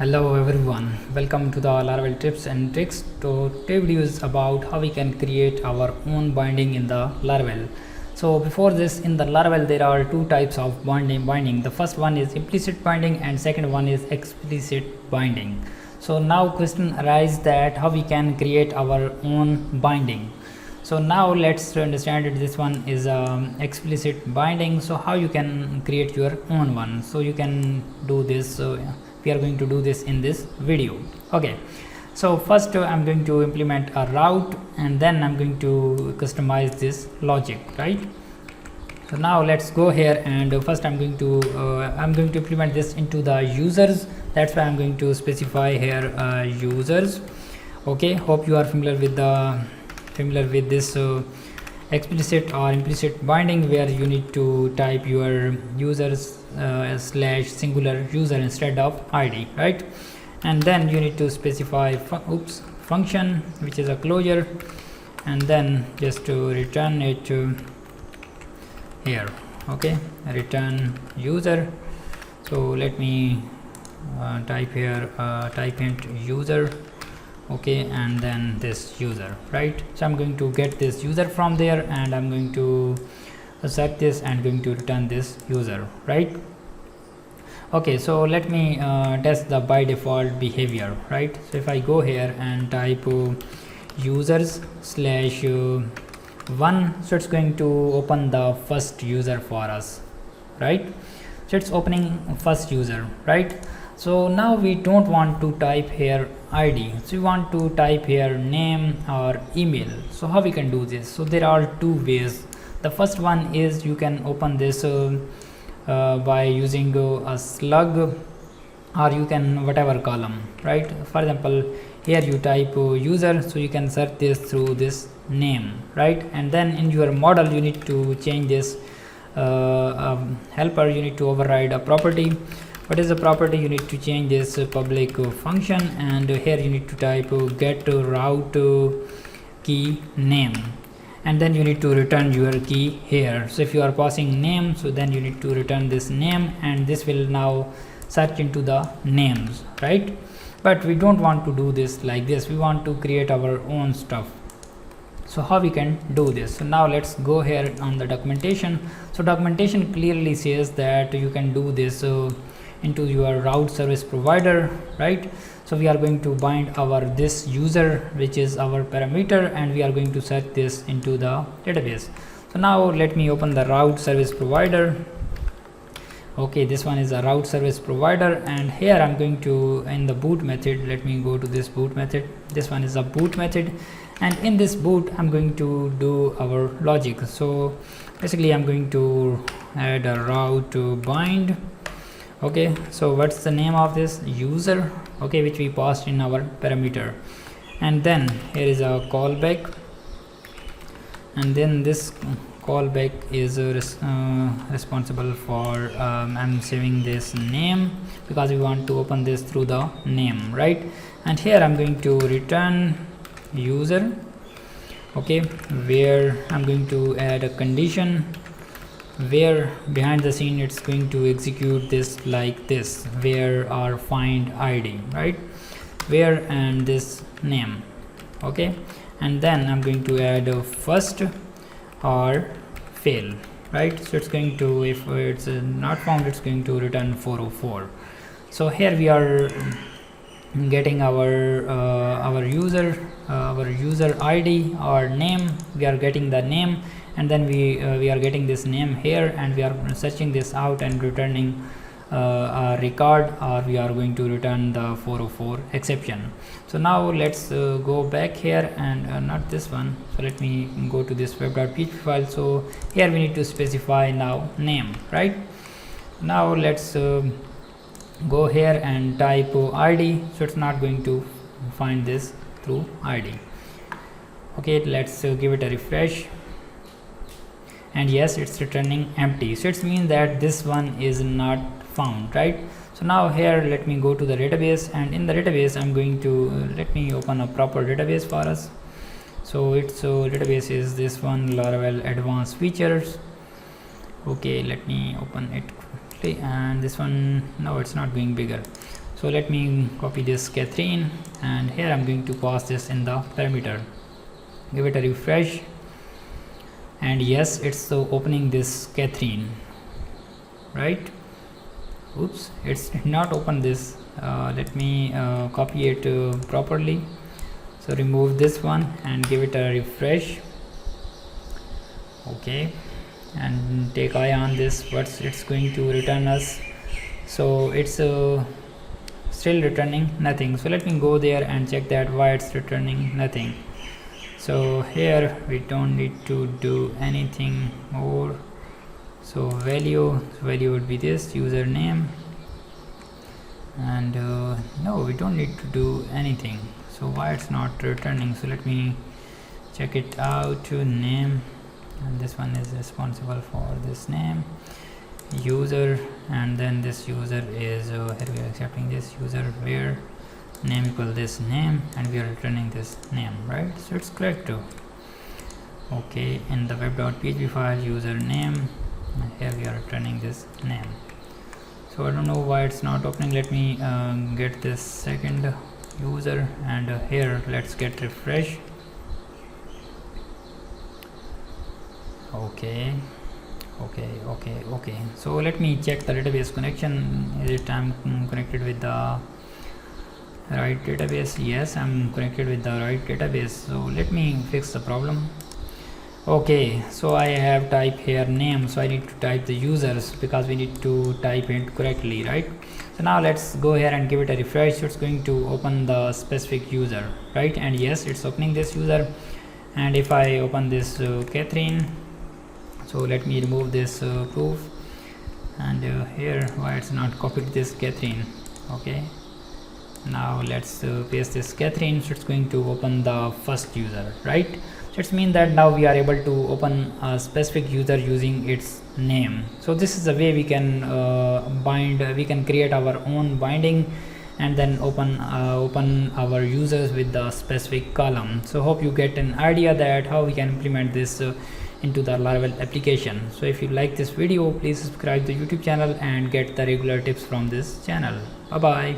Hello everyone, welcome to the Laravel tips and tricks. So today video is about how we can create our own binding in the Laravel. So before this, in the Laravel there are two types of binding. The first one is implicit binding and second one is explicit binding. So now question arises that how we can create our own binding. So now let's understand it. This one is explicit binding. So how you can create your own one. So you can do this. We are going to do this in this video. Okay, so first I'm going to implement a route and then I'm going to customize this logic, right? So now let's go here and first I'm going to implement this into the users. That's why I'm going to specify here users. Okay, hope you are familiar with this explicit or implicit binding, where you need to type your users slash singular user instead of id, right? And then you need to specify function, which is a closure, and then just to return it here. Okay, return user. So let me type here type int user. Okay, and then this user, right? So I'm going to get this user from there and I'm going to set this and going to return this user, right? Okay, so let me test the by default behavior, right? So if I go here and type users slash 1, so it's going to open the first user for us, right? So it's opening first user, right? So now we don't want to type here id, so we want to type here name or email. So how we can do this? So there are two ways. The first one is you can open this by using a slug, or you can whatever column, right? For example, here you type user, so you can search this through this name, right? And then in your model you need to change this helper. You need to override a property. What is the property? You need to change this public function, and here you need to type get route key name, and then you need to return your key here. So if you are passing name, so then you need to return this name, and this will now search into the names, right? But we don't want to do this like this. We want to create our own stuff. So how we can do this? So now let's go here on the documentation. So documentation clearly says that you can do this into your route service provider, right? So we are going to bind our this user, which is our parameter, and we are going to set this into the database. So now let me open the route service provider. Okay, this one is a route service provider, and here I'm going to, in the boot method, let me go to this boot method. This one is a boot method, and in this boot I'm going to do our logic. So basically I'm going to add a route to bind. Okay, so what's the name of this user? Okay, which we passed in our parameter, and then here is a callback, and then this callback is responsible for I'm saving this name because we want to open this through the name, right? And here I'm going to return user, okay, where I'm going to add a condition where behind the scene it's going to execute this like this, where or find id, right? Where and this name, okay, and then I'm going to add a first or fail, right? So it's going to, if it's not found, it's going to return 404. So here we are getting our user id or name. We are getting the name, and then we are getting this name here, and we are searching this out and returning a record, or we are going to return the 404 exception. So now let's go back here and not this one. So let me go to this web.php file. So here we need to specify now name, right? Now let's go here and type id. So it's not going to find this through id. Okay, let's give it a refresh, and yes, it's returning empty. So it means that this one is not found, right? So now here let me go to the database, and in the database I'm going to let me open a proper database for us. So its database is this one, Laravel advanced features. Okay, let me open it quickly, and this one, no, it's not going bigger. So let me copy this Catherine, and here I'm going to pass this in the parameter. Give it a refresh, and yes, it's opening this Catherine, right? Oops, it's not open this. Let me copy it properly. So remove this one and give it a refresh. Okay, and take eye on this, what it's going to return us. So it's still returning nothing. So let me go there and check that why it's returning nothing. So here we don't need to do anything more. So value would be this username, and no, we don't need to do anything. So why it's not returning? So let me check it out. Name, and this one is responsible for this name, user, and then this user is here we are accepting this user where name equal this name, and we are returning this name, right? So it's correct too. Okay, in the web.php file, username, and here we are returning this name. So I don't know why it's not opening. Let me get this second user, and here let's get refresh. Okay, so let me check the database connection. Is it I'm connected with the right database? Yes, I'm connected with the right database. So let me fix the problem. Okay, so I have type here name, so I need to type the users because we need to type it correctly, right? So now let's go here and give it a refresh. So it's going to open the specific user, right? And yes, it's opening this user. And if I open this Catherine, so let me remove this proof, and here why it's not copied this Catherine. Okay, now let's paste this Catherine. So it's going to open the first user, right? So it's mean that now we are able to open a specific user using its name. So this is the way we can we can create our own binding and then open our users with the specific column. So hope you get an idea that how we can implement this into the Laravel application. So if you like this video, please subscribe to the YouTube channel and get the regular tips from this channel. Bye bye.